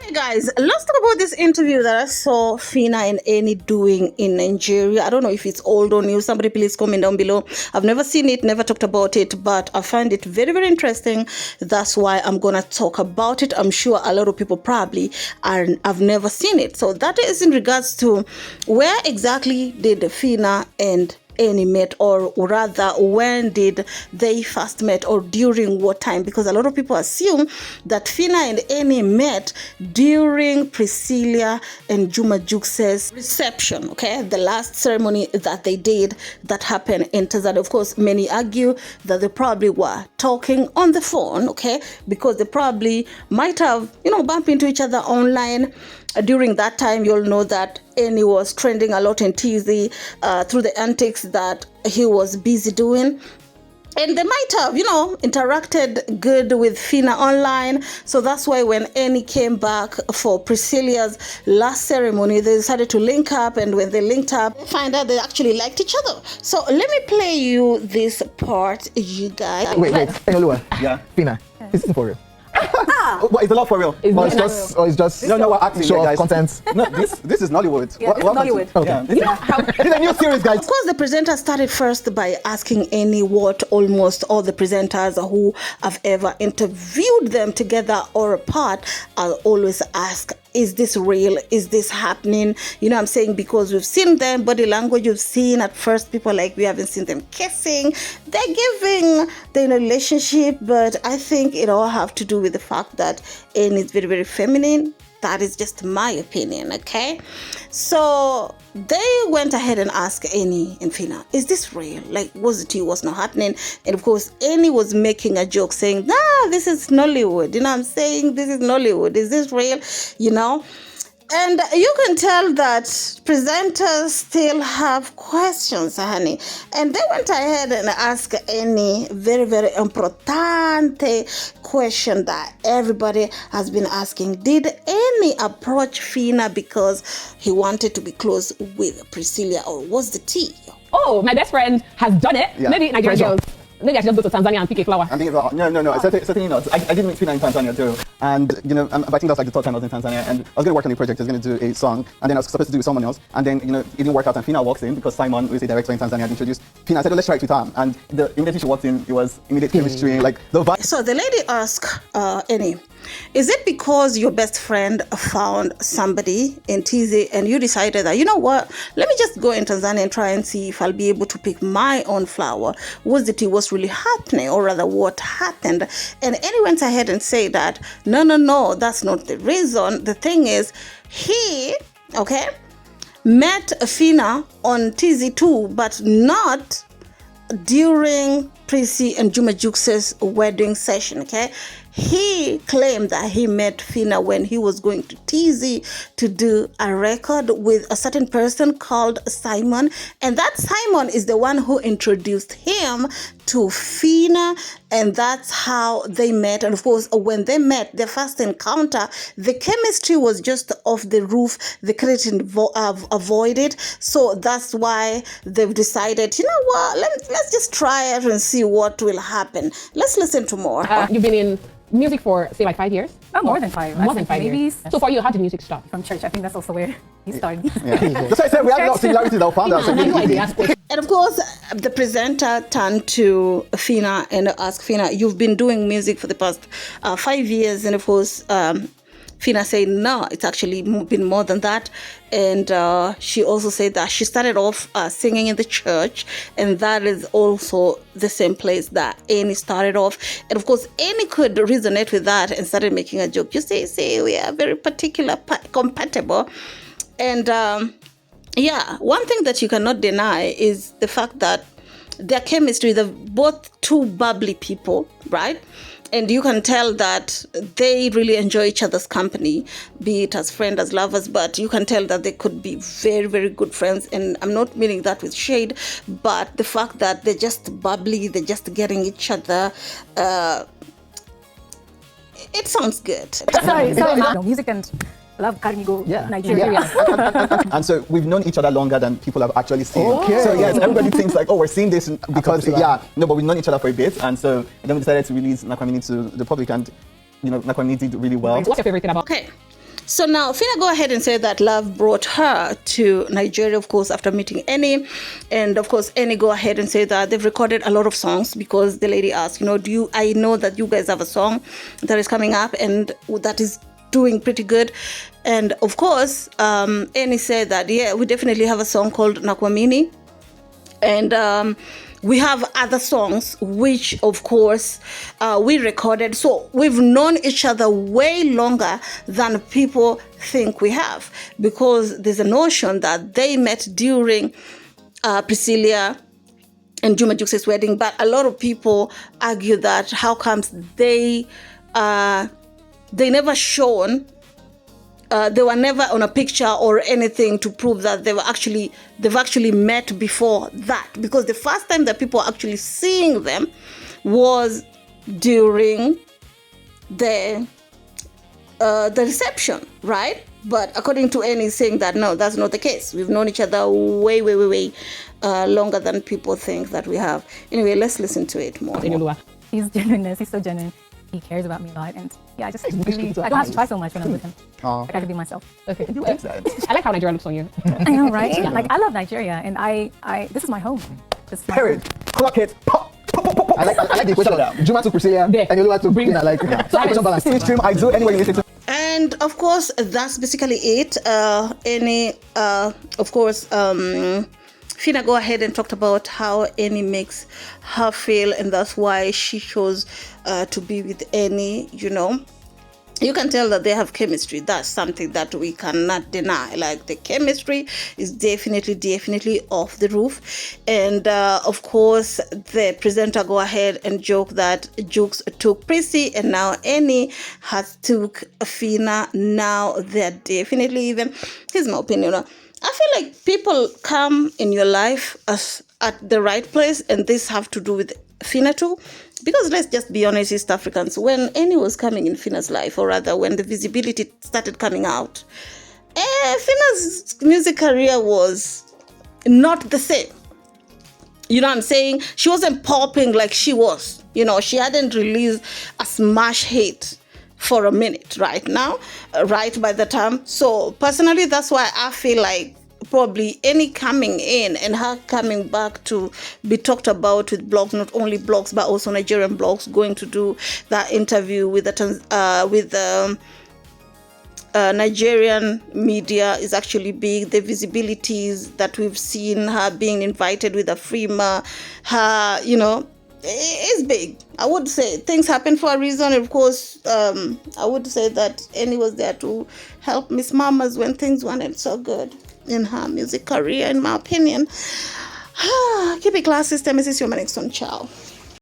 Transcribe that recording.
Hey guys, let's talk about this interview that I saw Phina and ENI doing in Nigeria. I don't know if it's old or new. Somebody please comment down below. I've never seen it, never talked about it, but I find it very, very interesting. That's why I'm going to talk about it. I'm sure a lot of people probably have never seen it. So that is in regards to where exactly did Phina and ENI met, or rather when did they first met, or during what time? Because a lot of people assume that Phina and ENI met during Priscilla and Juma Jux's reception, okay, the last ceremony that they did that happened in Tanzania. Of course, many argue that they probably were talking on the phone, okay, because they probably might have, bumped into each other online. During that time, you'll know that ENI was trending a lot in TZ through the antics that he was busy doing. And they might have, interacted good with Phina online. So that's why when ENI came back for Priscilla's last ceremony, they decided to link up. And when they linked up, they find out they actually liked each other. So let me play you this part, you guys. Wait, Hello. Yeah. Phina, is this for real? What, is the love for real? It's just No, we're acting, show guys. of content. No, this is Nollywood. Yeah, this is Nollywood. Okay. Yeah, this is a new series, guys. Of course, the presenter started first by asking ENI what almost all the presenters who have ever interviewed them together or apart are always ask, is this real? Is this happening? I'm saying, because we've seen them, body language, you've seen at first people like we haven't seen them kissing. They're giving the relationship, but I think it all have to do with the fact that ENI is very, very feminine. That is just my opinion, okay? So they went ahead and asked ENI and Phina, is this real? Like, was it you? Was not happening? And of course, ENI was making a joke saying, this is Nollywood. I'm saying this is Nollywood. Is this real? And you can tell that presenters still have questions, honey. And they went ahead and asked ENI very, very importante question that everybody has been asking. Did ENI approach Phina because he wanted to be close with Priscilla, or was the tea? Oh, my best friend has done it. Yeah. Maybe Nigerian girls. Maybe I should just go to Tanzania and pick a flower. No, certainly not. I did meet Phina in Tanzania too. And, I think that's like the third time I was in Tanzania. And I was going to work on a project. I was going to do a song. And then I was supposed to do it with someone else. And then, it didn't work out. And Phina walks in because Simon, who is a director in Tanzania, had introduced Phina. I said, let's try it with her. And immediately she walked in, it was immediate chemistry. Like the vibe. So the lady asked ENI, is it because your best friend found somebody in TZ and you decided that, let me just go in Tanzania and try and see if I'll be able to pick my own flower? Was it what's really happening, or rather what happened? And ENI went ahead and said that, no, that's not the reason. The thing is, he, met Phina on TZ too, but not during Prissy and Juma Jux's wedding session, okay? He claimed that he met Phina when he was going to TZ to do a record with a certain person called Simon. And that Simon is the one who introduced him to Phina, and that's how they met. And of course, when they met, their first encounter, the chemistry was just off the roof. They couldn't avoid it. So that's why they've decided, let's just try it and see what will happen. Let's listen to more. You've been in music for, say, like 5 years? Oh, more than 5. More than 5 years. So for you, how did music start? From church. I think that's also where he started. Yeah. That's why I said we have a lot of similarities with our founders. So And of course, the presenter turned to Phina and asked Phina, you've been doing music for the past 5 years. And of course, Phina said, no, it's actually been more than that. And she also said that she started off singing in the church. And that is also the same place that ENI started off. And of course, ENI could resonate with that and started making a joke. You see, we are very particular, compatible. And one thing that you cannot deny is the fact that their chemistry, they're both two bubbly people, right? And you can tell that they really enjoy each other's company, be it as friends, as lovers, but you can tell that they could be very, very good friends. And I'm not meaning that with shade, but the fact that they're just bubbly, they're just getting each other, it sounds good. Sorry. Music and love Carnigo, Nigeria. Yeah. And so we've known each other longer than people have actually seen. Okay. So yes, everybody thinks like, we're seeing this because but we've known each other for a bit, and so then we decided to release Nakwamini to the public, and Nakwamini did really well. What's your favorite thing about? Okay. So now Fina go ahead and say that Love brought her to Nigeria, of course, after meeting ENI. And of course, ENI go ahead and say that they've recorded a lot of songs, because the lady asked, I know that you guys have a song that is coming up and that is doing pretty good. And of course, ENI said that, yeah, we definitely have a song called Nakwamini. And we have other songs, which, of course, we recorded. So we've known each other way longer than people think we have, because there's a notion that they met during Priscilla and Juma Jux's wedding. But a lot of people argue that how comes they never shown, they were never on a picture or anything to prove that they've actually met before that, because the first time that people are actually seeing them was during the reception, right? But according to ENI, saying that no, that's not the case. We've known each other way longer than people think that we have. Anyway, let's listen to it more. He's genuineness. He's so genuine. He cares about me a lot, and yeah, I just really, I don't have to try so much when I'm with him. Like, I can be myself. Okay. I like how Nigeria looks on you. I know, right? Yeah. Like, I love Nigeria, and I this is my home. This is my home. Clock it. Pop. I like the equation. Juma to Priscilla, and Yoluwa to Fina. Like, equation balance. I do anyway you listen to. And of course, that's basically it. Of course, Fina go ahead and talked about how ENI makes her feel, and that's why she chose to be with ENI. You can tell that they have chemistry. That's something that we cannot deny. Like, the chemistry is definitely off the roof. And of course, the presenter go ahead and joke that Jukes took Prissy, and now ENI has took Fina. Now they're definitely even. Here's my opinion. I feel like people come in your life at the right place, and this have to do with Fina too. Because let's just be honest, East Africans, when ENI was coming in Fina's life, or rather when the visibility started coming out, Fina's music career was not the same. You know what I'm saying? She wasn't popping like she was. She hadn't released a smash hit for a minute right now, right by the time. So personally, that's why I feel like probably ENI coming in and her coming back to be talked about with blogs, not only blogs but also Nigerian blogs, going to do that interview with the Nigerian media is actually big. The visibilities that we've seen, her being invited with a Frima, her, it's big. I would say things happen for a reason. Of course, I would say that ENI was there to help Miss Mamas when things weren't so good in her music career, in my opinion. Keep it classy. Stay, Mrs. Your next one. Ciao.